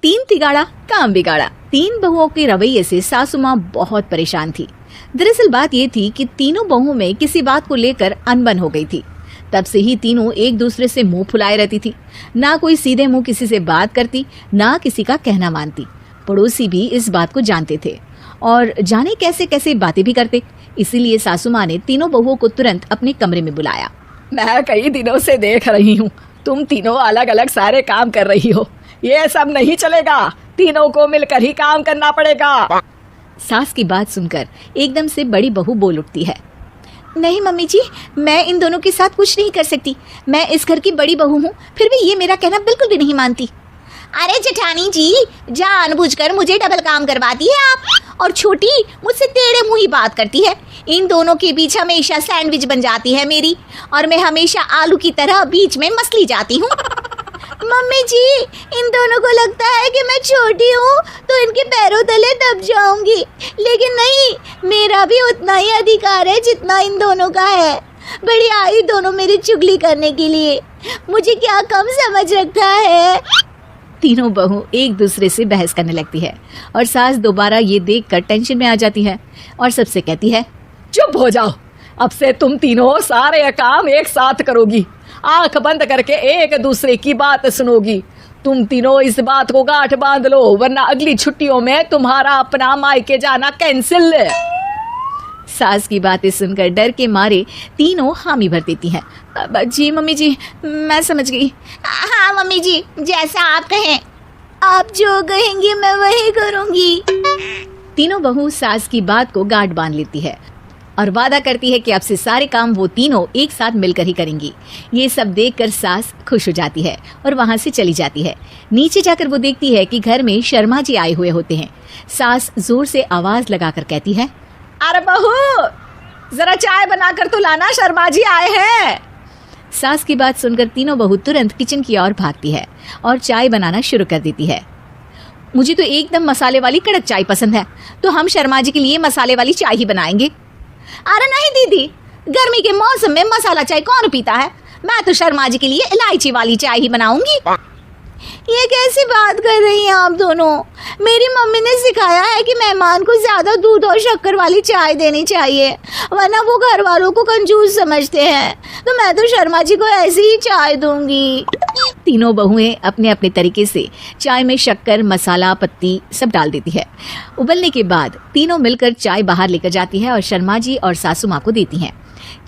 तीन तिगाड़ा काम बिगाड़ा। तीन बहुओं के रवैये से सासू माँ बहुत परेशान थी। दरअसल बात ये थी कि तीनों बहुओं में किसी बात को लेकर अनबन हो गई थी। तब से ही तीनों एक दूसरे से मुंह फुलाए रहती थी। ना कोई सीधे मुंह किसी से बात करती, ना किसी का कहना मानती। पड़ोसी भी इस बात को जानते थे और जाने कैसे कैसे बातें भी करते। इसीलिए सासू माँ ने तीनों बहुओं को तुरंत अपने कमरे में बुलाया। मैं कई दिनों से देख रही हूँ, तुम तीनों अलग अलग सारे काम कर रही हो। ये सब नहीं चलेगा, तीनों को मिलकर ही काम करना पड़ेगा। सास की बात सुनकर एकदम से बड़ी बहू बोल उठती है। नहीं मम्मी जी, मैं इन दोनों के साथ कुछ नहीं कर सकती। मैं इस घर की बड़ी बहू हूँ, फिर भी ये मेरा कहना बिल्कुल भी नहीं मानती। अरे जेठानी जी, जानबूझकर मुझे डबल काम करवाती है आप। और छोटी मुझसे टेढ़े मुंह ही बात करती है। इन दोनों के बीच हमेशा सैंडविच बन जाती है मेरी, और मैं हमेशा आलू की तरह बीच में मसली जाती हूँ। मम्मी जी, इन दोनों को लगता है कि मैं छोटी हूँ तो इनके पैरों तले दब जाऊंगी, लेकिन नहीं, मेरा भी उतना ही अधिकार है जितना इन दोनों का है। बड़ी आई दोनों मेरी चुगली करने के लिए, मुझे क्या कम समझ रखा है। तीनों बहू एक दूसरे से बहस करने लगती है और सास दोबारा ये देखकर टेंशन में आ जाती है और सबसे कहती है, चुप हो जाओ, अब से तुम तीनों सारे काम एक साथ करोगी। आंख बंद करके एक दूसरे की बात सुनोगी। तुम तीनों इस बात को गांठ बांध लो, वरना अगली छुट्टियों में तुम्हारा अपना मायके जाना कैंसिल। सास की बातें सुनकर डर के मारे तीनों हामी भर देती हैं। जी मम्मी जी, मैं समझ गई। हाँ मम्मी जी, जैसा आप कहें। आप जो कहेंगी मैं वही करूंगी। तीनों बहू सास की बात को गांठ बांध लेती है और वादा करती है कि अब से सारे काम वो तीनों एक साथ मिलकर ही करेंगी। ये सब देखकर सास खुश हो जाती है और वहाँ से चली जाती है। नीचे जाकर वो देखती है कि घर में शर्मा जी आए हुए होते हैं। सास जोर से आवाज लगाकर कहती है, अरे बहू, जरा चाय बनाकर तो लाना, शर्मा जी आए हैं। सास की बात सुनकर तीनों बहू तुरंत किचन की ओर भागती है और चाय बनाना शुरू कर देती है। मुझे तो एकदम मसाले वाली कड़क चाय पसंद है, तो हम शर्मा जी के लिए मसाले वाली चाय ही बनाएंगे। अरे नहीं दीदी, गर्मी के मौसम में मसाला चाय कौन पीता है। मैं तो शर्मा जी के लिए इलायची वाली चाय ही बनाऊंगी। ये कैसी बात कर रही हैं आप दोनों। मेरी मम्मी ने सिखाया है कि मेहमान को ज्यादा दूध और शक्कर वाली चाय देनी चाहिए, वरना वो घर वालों को कंजूस समझते हैं। तो मैं तो शर्मा जी को ऐसी ही चाय दूंगी। तीनों बहुएं अपने अपने तरीके से चाय में शक्कर, मसाला, पत्ती सब डाल देती है। उबलने के बाद तीनों मिलकर चाय बाहर लेकर जाती है और शर्मा जी और सासू माँ को देती हैं।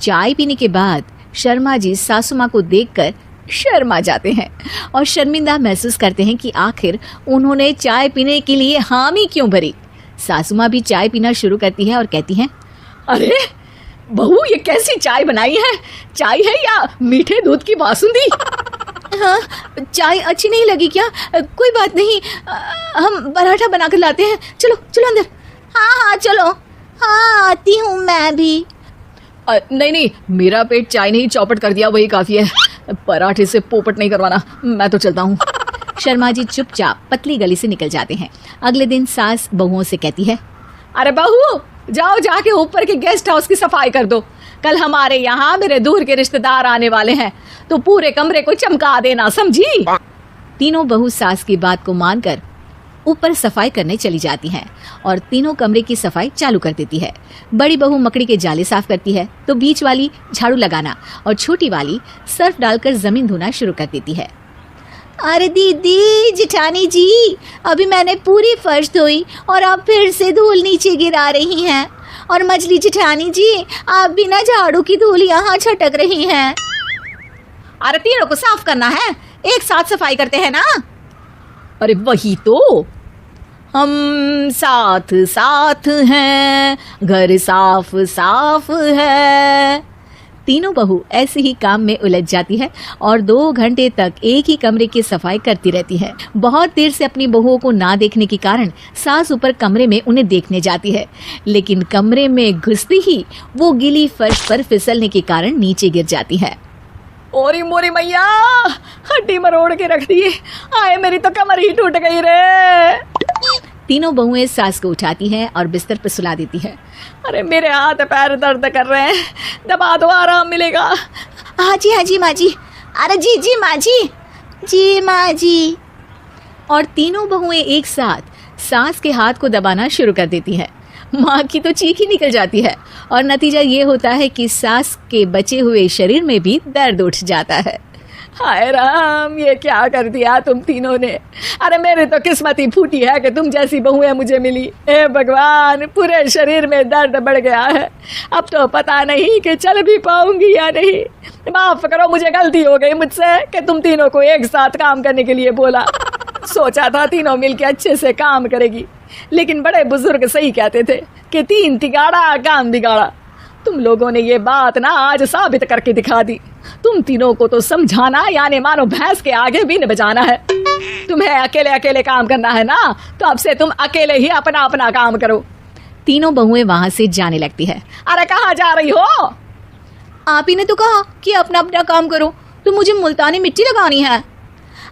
चाय पीने के बाद शर्मा जी सासू माँ को देखकर शर्मा जाते हैं और शर्मिंदा महसूस करते हैं कि आखिर उन्होंने चाय पीने के लिए हामी क्यों भरी। सासू माँ भी चाय पीना शुरू करती है और कहती हैं, अरे बहू, ये कैसी चाय बनाई है? चाय है या मीठे दूध की बासुंदी? हाँ, चाय अच्छी नहीं लगी क्या? कोई बात नहीं, हम पराठा बनाकर लाते हैं। चलो चलो अंदर। हाँ चलो। हाँ, आती हूँ मैं भी। नहीं, मेरा पेट चाय ने ही चौपट कर दिया, वही काफी है। पराठे से पोपट नहीं करवाना, मैं तो चलता हूँ। शर्मा जी चुपचाप पतली गली से निकल जाते हैं। अगले दिन सास बहुओं से कहती है, अरे बहू, जाओ जाके ऊपर के गेस्ट हाउस की सफाई कर दो। कल हमारे यहाँ मेरे दूर के रिश्तेदार आने वाले हैं, तो पूरे कमरे को चमका देना, समझी? तीनों बहू सास की बात को मानकर ऊपर सफाई करने चली जाती हैं और तीनों कमरे की सफाई चालू कर देती है। बड़ी बहू मकड़ी के जाले साफ करती है तो बीच वाली झाड़ू लगाना और छोटी वाली सर्फ डालकर जमीन धोना शुरू कर देती है। अरे दीदी, जेठानी जी, अभी मैंने पूरी फर्श धोई और आप फिर से धूल नीचे गिरा रही हैं। और मछली जेठानी जी, आप बिना झाड़ू की धूल यहाँ छटक रही हैं। अरे तीनों को साफ करना है, एक साथ सफाई करते हैं ना। अरे वही तो, हम साथ साथ हैं, घर साफ साफ है। तीनों बहू ऐसे ही काम में उलझ जाती है और 2 घंटे तक एक ही कमरे की सफाई करती रहती है। बहुत देर से अपनी बहुओं को ना देखने के कारण सास ऊपर कमरे में उन्हें देखने जाती है, लेकिन कमरे में घुसती ही वो गीली फर्श पर फिसलने के कारण नीचे गिर जाती है। ओरी मोरी मैया, हड्डी मरोड़ के रख दी। आए, मेरी तो कमर ही टूट गई रे। तीनों बहुएं सास को उठाती हैं और बिस्तर पर सुला देती है। अरे मेरे हाथ पैर दर्द कर रहे हैं, दबा दो, आराम मिलेगा। हाँ जी माँ जी। अरे जी माँ जी, जी माँ जी। और तीनों बहुएं एक साथ सास के हाथ को दबाना शुरू कर देती हैं। माँ की तो चीख ही निकल जाती है और नतीजा ये होता है कि सास के बचे हुए शरीर में भी दर्द उठ जाता है। हाय राम, ये क्या कर दिया तुम तीनों ने। अरे मेरी तो किस्मत ही फूटी है कि तुम जैसी बहुएं मुझे मिली। हे भगवान, पूरे शरीर में दर्द बढ़ गया है। अब तो पता नहीं कि चल भी पाऊंगी या नहीं। माफ करो, मुझे गलती हो गई मुझसे कि तुम तीनों को एक साथ काम करने के लिए बोला। सोचा था तीनों मिलके अच्छे से काम करेगी, लेकिन बड़े बुजुर्ग सही कहते थे कि 3 तिगाड़ा काम बिगाड़ा। तुम लोगों ने ये बात ना आज साबित करके दिखा दी। तुम तीनों को तो समझाना यानी मानो भैंस के आगे भी न बजाना है। तुम्हें अकेले अकेले काम करना है ना, तो अब से तुम अकेले ही अपना अपना काम करो। तीनों बहुएं वहां से जाने लगती है। अरे कहाँ जा रही हो? आप ही ने तो कहा कि अपना अपना काम करो, तो मुझे मुल्तानी मिट्टी लगानी है।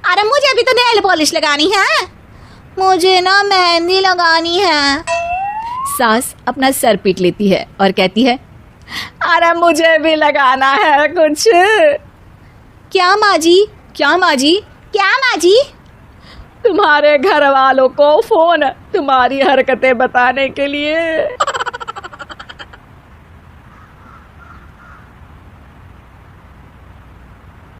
अरे मुझे भी तो नेल पॉलिश लगानी है। मुझे ना मेहंदी लगानी है। सास अपना सर पीट लेती है और कहती है, अरे मुझे भी लगाना है कुछ। क्या माँ जी? क्या माँ जी? क्या माँ जी? तुम्हारे घर वालों को फोन तुम्हारी हरकतें बताने के लिए।